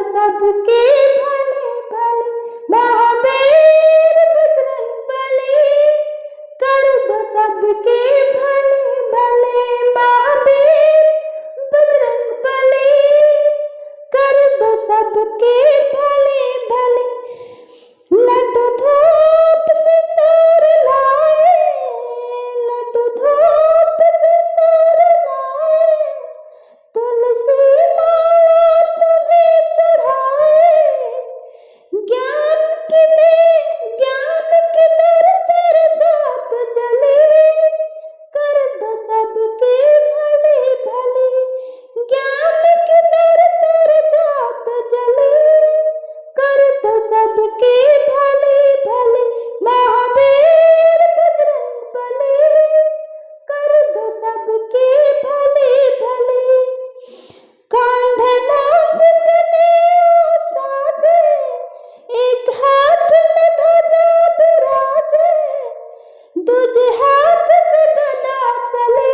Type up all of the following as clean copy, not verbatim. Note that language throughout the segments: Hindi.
सबके भले भले महावीर बजरंग बली, कर दो सबके भले भले महावीर बजरंग बली, कर दो सबके भले भले। लड्डू धूप सिंदूर लाए, लड्डू धूप सिंदूर लाए, तुलसी माला तुम्हें चढ़ाए, ज्ञान की दर दर जात जले, कर दो सबके भले भले, ज्ञान की दर दर जात जले, कर दो सबके भले भले महावीर बजरंग बली, कर दो सबके भले भले। कांधे नाच जनेऊ साजे, एक हाथ में ध्वजा बिराजे, दूजे हाथ से गदा चले,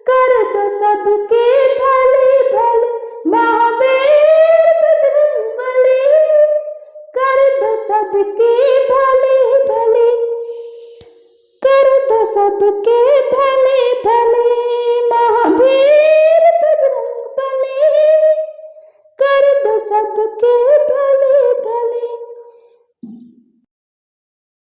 कर दो सबके भले भले महावीर बजरंग बली, कर दो सबके भले भले, कर दो सबके भले भले महावीर बजरंग बली, कर दो सबके